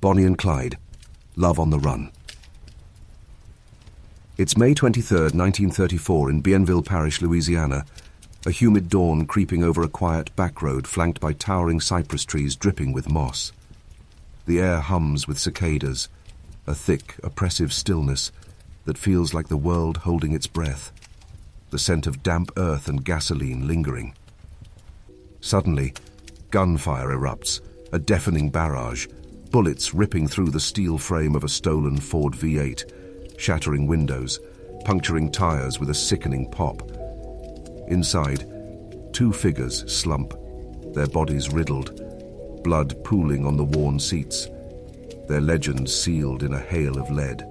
Bonnie and Clyde, Love on the Run. It's May 23, 1934, in Bienville Parish, Louisiana, a humid dawn creeping over a quiet back road flanked by towering cypress trees dripping with moss. The air hums with cicadas, a thick, oppressive stillness that feels like the world holding its breath, the scent of damp earth and gasoline lingering. Suddenly, gunfire erupts, a deafening barrage, bullets ripping through the steel frame of a stolen Ford V8, shattering windows, puncturing tires with a sickening pop. Inside, two figures slump, their bodies riddled, blood pooling on the worn seats, their legends sealed in a hail of lead.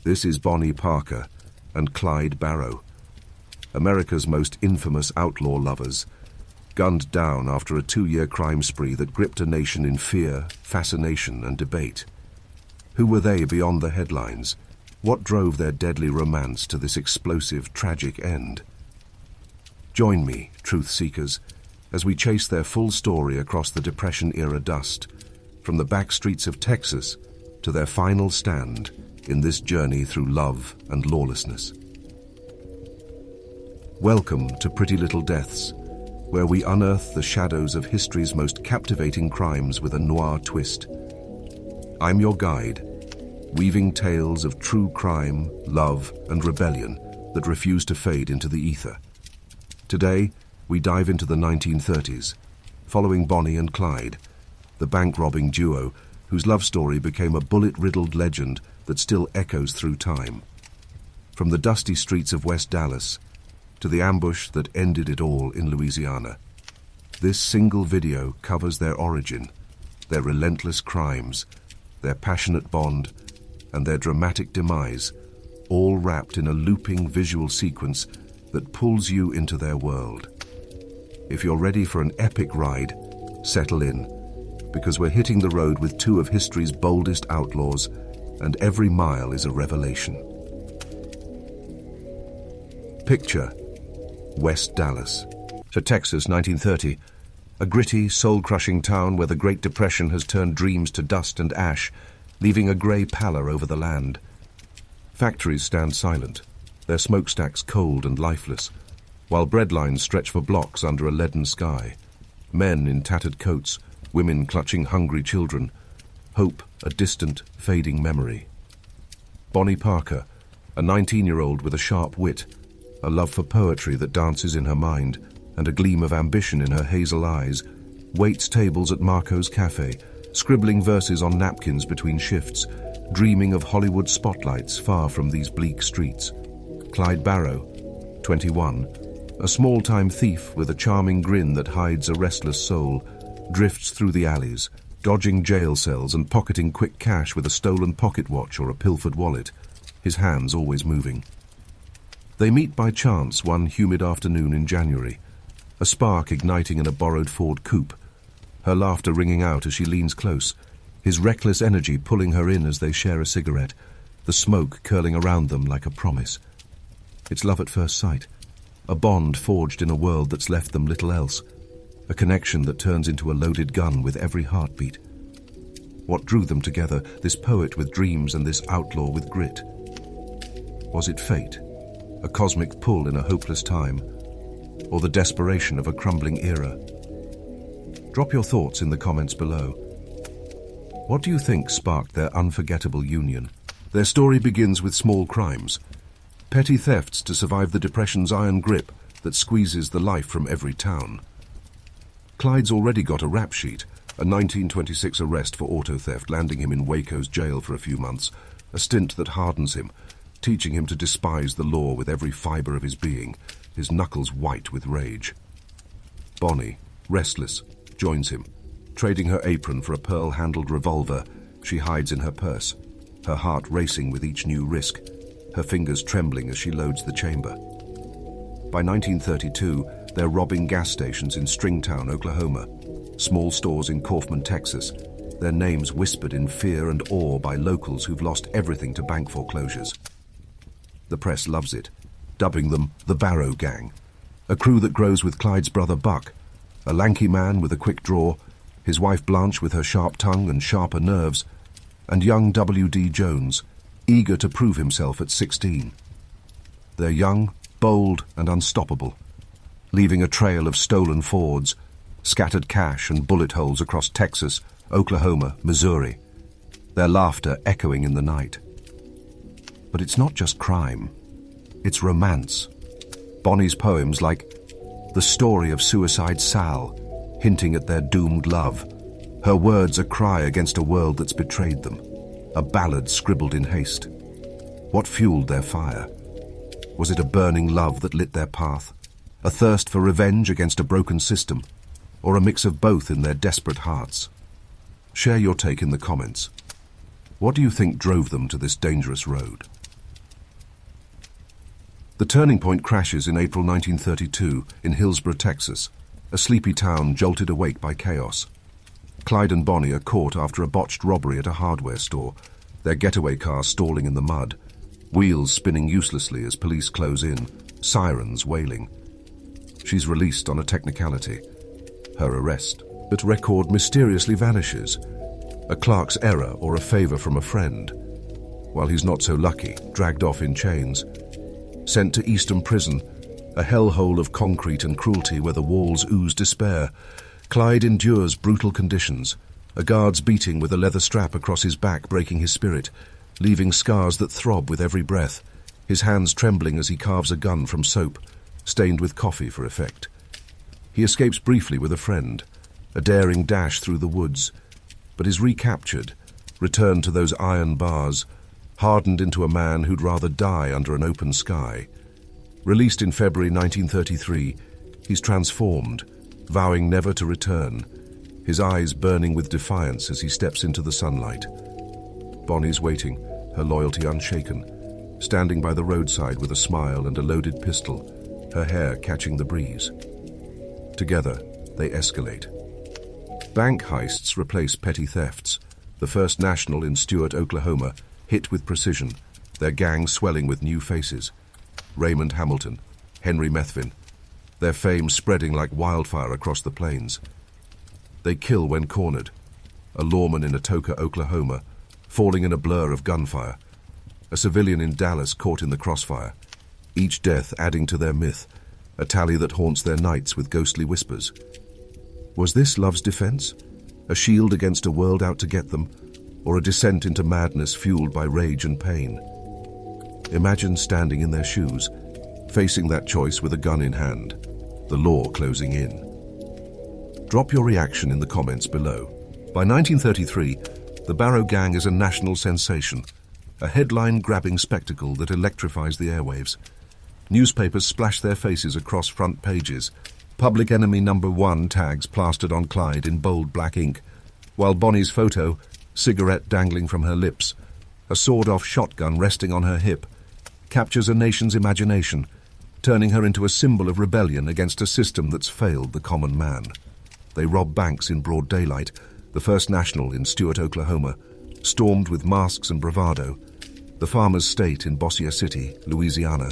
This is Bonnie Parker and Clyde Barrow, America's most infamous outlaw lovers, gunned down after a 2-year crime spree that gripped a nation in fear, fascination, and debate. Who were they beyond the headlines? What drove their deadly romance to this explosive, tragic end? Join me, truth seekers, as we chase their full story across the Depression-era dust, from the back streets of Texas to their final stand in this journey through love and lawlessness. Welcome to Pretty Little Deaths, where we unearth the shadows of history's most captivating crimes with a noir twist. I'm your guide, weaving tales of true crime, love, and rebellion that refuse to fade into the ether. Today, we dive into the 1930s, following Bonnie and Clyde, the bank-robbing duo whose love story became a bullet-riddled legend that still echoes through time. From the dusty streets of West Dallas to the ambush that ended it all in Louisiana, this single video covers their origin, their relentless crimes, their passionate bond, and their dramatic demise, all wrapped in a looping visual sequence that pulls you into their world. If you're ready for an epic ride, settle in, because we're hitting the road with two of history's boldest outlaws, and every mile is a revelation. Picture West Dallas. To Texas, 1930, a gritty, soul-crushing town where the Great Depression has turned dreams to dust and ash, leaving a grey pallor over the land. Factories stand silent, their smokestacks cold and lifeless, while bread lines stretch for blocks under a leaden sky. Men in tattered coats, women clutching hungry children, hope a distant, fading memory. Bonnie Parker, a 19-year-old with a sharp wit, a love for poetry that dances in her mind, and a gleam of ambition in her hazel eyes, waits tables at Marco's Cafe, scribbling verses on napkins between shifts, dreaming of Hollywood spotlights far from these bleak streets. Clyde Barrow, 21, a small-time thief with a charming grin that hides a restless soul, drifts through the alleys, dodging jail cells and pocketing quick cash with a stolen pocket watch or a pilfered wallet, his hands always moving. They meet by chance one humid afternoon in January, a spark igniting in a borrowed Ford coupe, her laughter ringing out as she leans close, his reckless energy pulling her in as they share a cigarette, the smoke curling around them like a promise. It's love at first sight, a bond forged in a world that's left them little else, a connection that turns into a loaded gun with every heartbeat. What drew them together, this poet with dreams and this outlaw with grit? Was it fate? A cosmic pull in a hopeless time, or the desperation of a crumbling era? Drop your thoughts in the comments below. What do you think sparked their unforgettable union? Their story begins with small crimes, petty thefts to survive the Depression's iron grip that squeezes the life from every town. Clyde's already got a rap sheet, a 1926 arrest for auto theft landing him in Waco's jail for a few months, a stint that hardens him, teaching him to despise the law with every fibre of his being, his knuckles white with rage. Bonnie, restless, joins him. Trading her apron for a pearl-handled revolver, she hides in her purse, her heart racing with each new risk, her fingers trembling as she loads the chamber. By 1932, they're robbing gas stations in Stringtown, Oklahoma, small stores in Kaufman, Texas, their names whispered in fear and awe by locals who've lost everything to bank foreclosures. The press loves it, dubbing them the Barrow Gang, a crew that grows with Clyde's brother Buck, a lanky man with a quick draw, his wife Blanche with her sharp tongue and sharper nerves, and young W.D. Jones, eager to prove himself at 16. They're young, bold, and unstoppable, leaving a trail of stolen Fords, scattered cash and bullet holes across Texas, Oklahoma, Missouri, their laughter echoing in the night. But it's not just crime, it's romance. Bonnie's poems like The Story of Suicide Sal, hinting at their doomed love. Her words a cry against a world that's betrayed them, a ballad scribbled in haste. What fueled their fire? Was it a burning love that lit their path, a thirst for revenge against a broken system, or a mix of both in their desperate hearts? Share your take in the comments. What do you think drove them to this dangerous road? The turning point crashes in April 1932 in Hillsborough, Texas, a sleepy town jolted awake by chaos. Clyde and Bonnie are caught after a botched robbery at a hardware store, their getaway car stalling in the mud, wheels spinning uselessly as police close in, sirens wailing. She's released on a technicality, her arrest. But record mysteriously vanishes, a clerk's error or a favor from a friend. While he's not so lucky, dragged off in chains. Sent to Eastham prison, a hellhole of concrete and cruelty where the walls ooze despair, Clyde endures brutal conditions, a guard's beating with a leather strap across his back breaking his spirit, leaving scars that throb with every breath, his hands trembling as he carves a gun from soap, stained with coffee for effect. He escapes briefly with a friend, a daring dash through the woods, but is recaptured, returned to those iron bars, hardened into a man who'd rather die under an open sky. Released in February 1933, he's transformed, vowing never to return, his eyes burning with defiance as he steps into the sunlight. Bonnie's waiting, her loyalty unshaken, standing by the roadside with a smile and a loaded pistol, her hair catching the breeze. Together, they escalate. Bank heists replace petty thefts, the first national in Stewart, Oklahoma, hit with precision, their gang swelling with new faces. Raymond Hamilton, Henry Methvin, their fame spreading like wildfire across the plains. They kill when cornered, a lawman in Atoka, Oklahoma, falling in a blur of gunfire, a civilian in Dallas caught in the crossfire, each death adding to their myth, a tally that haunts their nights with ghostly whispers. Was this love's defense? A shield against a world out to get them? Or a descent into madness fueled by rage and pain? Imagine standing in their shoes, facing that choice with a gun in hand, the law closing in. Drop your reaction in the comments below. By 1933, the Barrow Gang is a national sensation, a headline-grabbing spectacle that electrifies the airwaves. Newspapers splash their faces across front pages, Public Enemy #1 tags plastered on Clyde in bold black ink, while Bonnie's photo, cigarette dangling from her lips, a sawed-off shotgun resting on her hip, captures a nation's imagination, turning her into a symbol of rebellion against a system that's failed the common man. They rob banks in broad daylight, the first national in Stewart, Oklahoma, stormed with masks and bravado, the farmer's state in Bossier City, Louisiana,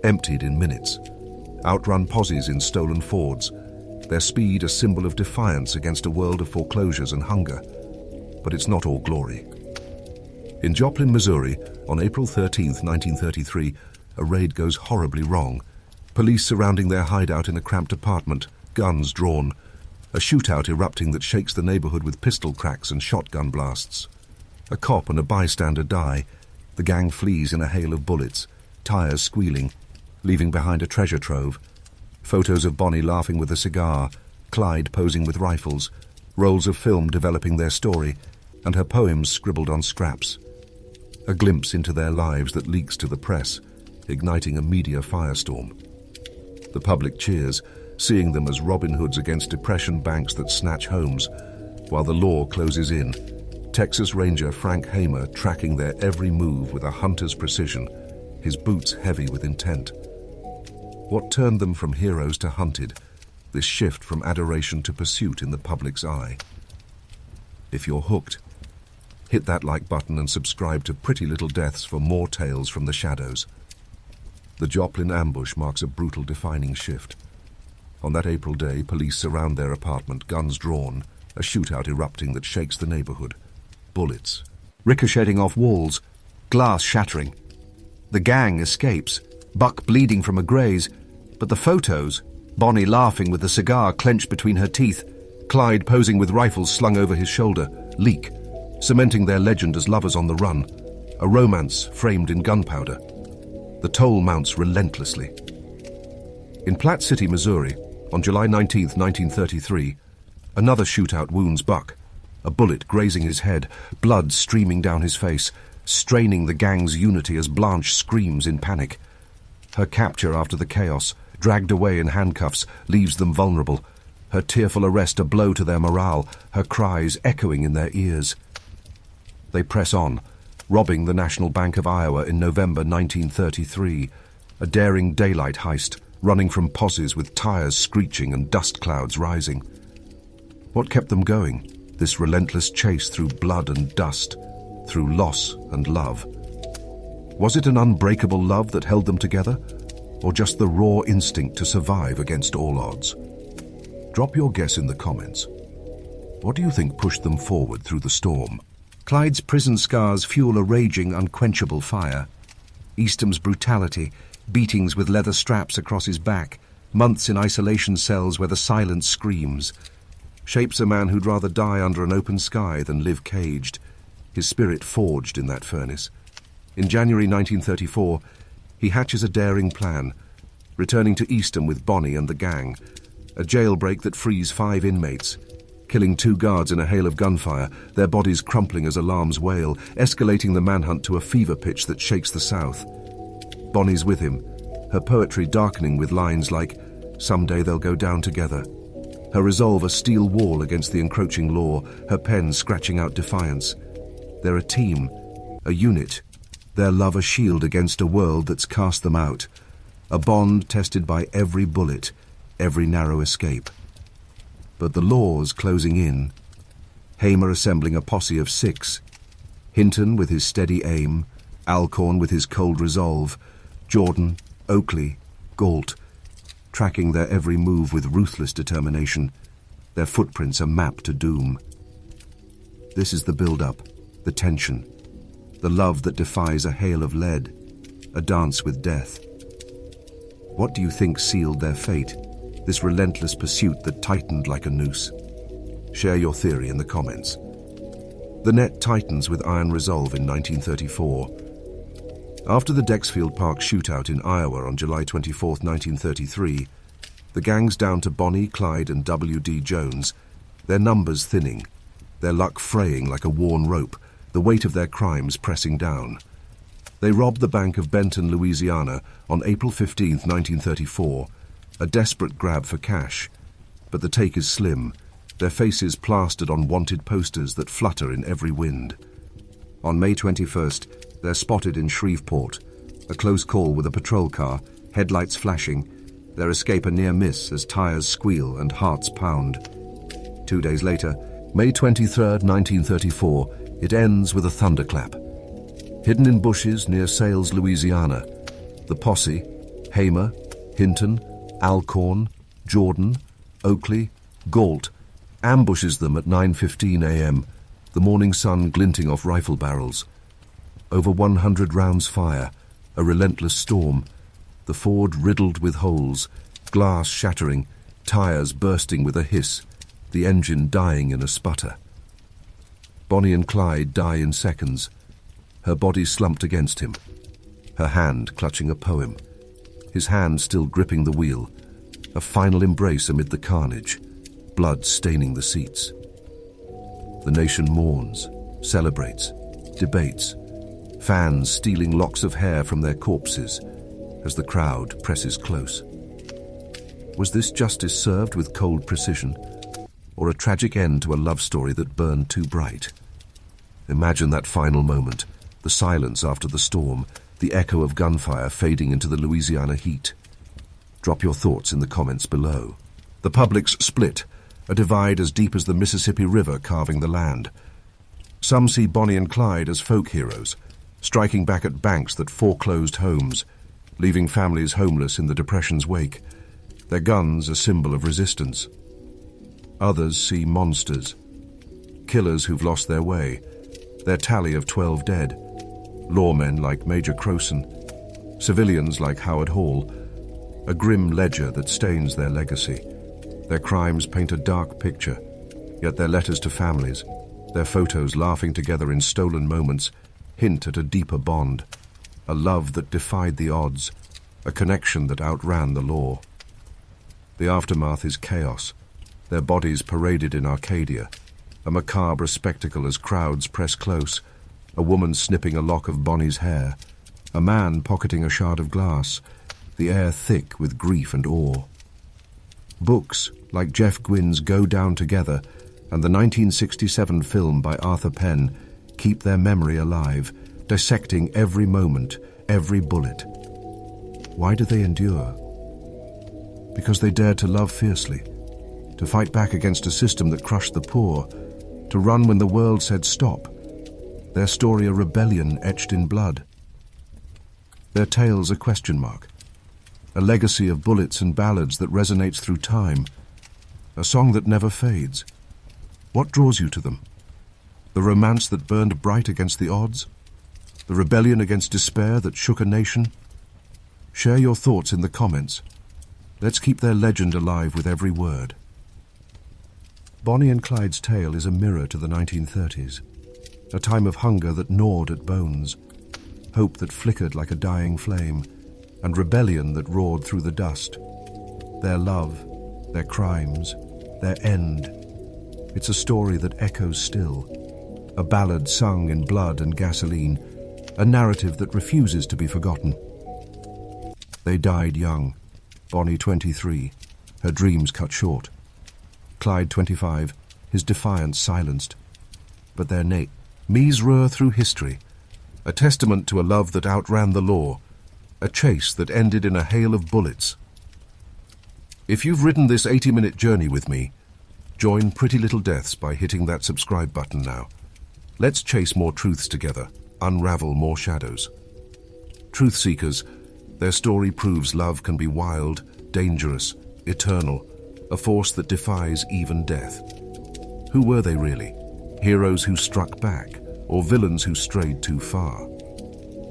emptied in minutes, outrun posses in stolen Fords, their speed a symbol of defiance against a world of foreclosures and hunger. But it's not all glory. In Joplin, Missouri, on April 13, 1933, a raid goes horribly wrong. Police surrounding their hideout in a cramped apartment, guns drawn, a shootout erupting that shakes the neighborhood with pistol cracks and shotgun blasts. A cop and a bystander die. The gang flees in a hail of bullets, tires squealing, leaving behind a treasure trove. Photos of Bonnie laughing with a cigar, Clyde posing with rifles, rolls of film developing their story, and her poems scribbled on scraps. A glimpse into their lives that leaks to the press, igniting a media firestorm. The public cheers, seeing them as Robin Hoods against depression banks that snatch homes, while the law closes in. Texas Ranger Frank Hamer tracking their every move with a hunter's precision, his boots heavy with intent. What turned them from heroes to hunted, this shift from adoration to pursuit in the public's eye? If you're hooked, hit that like button and subscribe to Pretty Little Deaths for more tales from the shadows. The Joplin ambush marks a brutal defining shift. On that April day, police surround their apartment, guns drawn, a shootout erupting that shakes the neighborhood. Bullets ricocheting off walls, glass shattering. The gang escapes, Buck bleeding from a graze, but the photos, Bonnie laughing with the cigar clenched between her teeth, Clyde posing with rifles slung over his shoulder, leak, cementing their legend as lovers on the run, a romance framed in gunpowder. The toll mounts relentlessly. In Platte City, Missouri, on July 19, 1933, another shootout wounds Buck, a bullet grazing his head, blood streaming down his face, straining the gang's unity as Blanche screams in panic. Her capture after the chaos, dragged away in handcuffs, leaves them vulnerable. Her tearful arrest a blow to their morale, her cries echoing in their ears. They press on, robbing the National Bank of Iowa in November 1933, a daring daylight heist, running from posses with tires screeching and dust clouds rising. What kept them going, this relentless chase through blood and dust, through loss and love? Was it an unbreakable love that held them together, or just the raw instinct to survive against all odds? Drop your guess in the comments. What do you think pushed them forward through the storm? Clyde's prison scars fuel a raging, unquenchable fire. Eastham's brutality, beatings with leather straps across his back, months in isolation cells where the silence screams, shapes a man who'd rather die under an open sky than live caged, his spirit forged in that furnace. In January 1934, he hatches a daring plan, returning to Eastham with Bonnie and the gang, a jailbreak that frees 5 inmates, killing 2 guards in a hail of gunfire, their bodies crumpling as alarms wail, escalating the manhunt to a fever pitch that shakes the South. Bonnie's with him, her poetry darkening with lines like, "Someday they'll go down together." Her resolve a steel wall against the encroaching law, her pen scratching out defiance. They're a team, a unit, their love a shield against a world that's cast them out, a bond tested by every bullet, every narrow escape. But the law's closing in, Hamer assembling a posse of 6, Hinton with his steady aim, Alcorn with his cold resolve, Jordan, Oakley, Galt, tracking their every move with ruthless determination, their footprints a map to doom. This is the build-up, the tension, the love that defies a hail of lead, a dance with death. What do you think sealed their fate, this relentless pursuit that tightened like a noose? Share your theory in the comments. The net tightens with iron resolve in 1934. After the Dexfield Park shootout in Iowa on July 24, 1933, the gang's down to Bonnie, Clyde and W.D. Jones, their numbers thinning, their luck fraying like a worn rope, the weight of their crimes pressing down. They robbed the bank of Benton, Louisiana on April 15, 1934, a desperate grab for cash. But the take is slim, their faces plastered on wanted posters that flutter in every wind. On May 21st, they're spotted in Shreveport, a close call with a patrol car, headlights flashing, their escape a near miss as tires squeal and hearts pound. 2 days later, May 23rd, 1934, it ends with a thunderclap. Hidden in bushes near Sales, Louisiana, the posse, Hamer, Hinton, Alcorn, Jordan, Oakley, Galt, ambushes them at 9:15 a.m., the morning sun glinting off rifle barrels. Over 100 rounds fire, a relentless storm, the Ford riddled with holes, glass shattering, tires bursting with a hiss, the engine dying in a sputter. Bonnie and Clyde die in seconds, her body slumped against him, her hand clutching a poem, his hand still gripping the wheel, a final embrace amid the carnage, blood staining the seats. The nation mourns, celebrates, debates, fans stealing locks of hair from their corpses as the crowd presses close. Was this justice served with cold precision, or a tragic end to a love story that burned too bright? Imagine that final moment, the silence after the storm, the echo of gunfire fading into the Louisiana heat. Drop your thoughts in the comments below. The public's split, a divide as deep as the Mississippi River carving the land. Some see Bonnie and Clyde as folk heroes, striking back at banks that foreclosed homes, leaving families homeless in the Depression's wake, their guns a symbol of resistance. Others see monsters, killers who've lost their way, their tally of 12 dead, lawmen like Major Crowson, civilians like Howard Hall, a grim ledger that stains their legacy. Their crimes paint a dark picture, yet their letters to families, their photos laughing together in stolen moments, hint at a deeper bond, a love that defied the odds, a connection that outran the law. The aftermath is chaos, their bodies paraded in Arcadia, a macabre spectacle as crowds press close, a woman snipping a lock of Bonnie's hair, a man pocketing a shard of glass, the air thick with grief and awe. Books like Jeff Gwynn's Go Down Together and the 1967 film by Arthur Penn keep their memory alive, dissecting every moment, every bullet. Why do they endure? Because they dared to love fiercely, to fight back against a system that crushed the poor, to run when the world said stop. Their story a rebellion etched in blood. Their tales a question mark, a legacy of bullets and ballads that resonates through time, a song that never fades. What draws you to them? The romance that burned bright against the odds? The rebellion against despair that shook a nation? Share your thoughts in the comments. Let's keep their legend alive with every word. Bonnie and Clyde's tale is a mirror to the 1930s, a time of hunger that gnawed at bones, hope that flickered like a dying flame, and rebellion that roared through the dust. Their love, their crimes, their end. It's a story that echoes still, a ballad sung in blood and gasoline, a narrative that refuses to be forgotten. They died young, Bonnie 23, her dreams cut short. Clyde 25, his defiance silenced. But their name, misrure through history, a testament to a love that outran the law, a chase that ended in a hail of bullets. If you've ridden this 80-minute journey with me, join Pretty Little Deaths by hitting that subscribe button now. Let's chase more truths together, unravel more shadows. Truth seekers, their story proves love can be wild, dangerous, eternal, a force that defies even death. Who were they really? Heroes who struck back, or villains who strayed too far?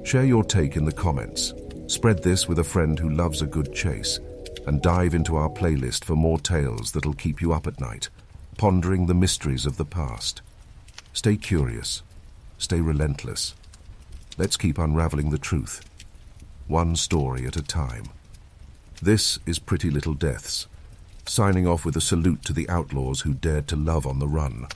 Share your take in the comments. Spread this with a friend who loves a good chase, and dive into our playlist for more tales that'll keep you up at night, pondering the mysteries of the past. Stay curious. Stay relentless. Let's keep unraveling the truth, one story at a time. This is Pretty Little Deaths, signing off with a salute to the outlaws who dared to love on the run.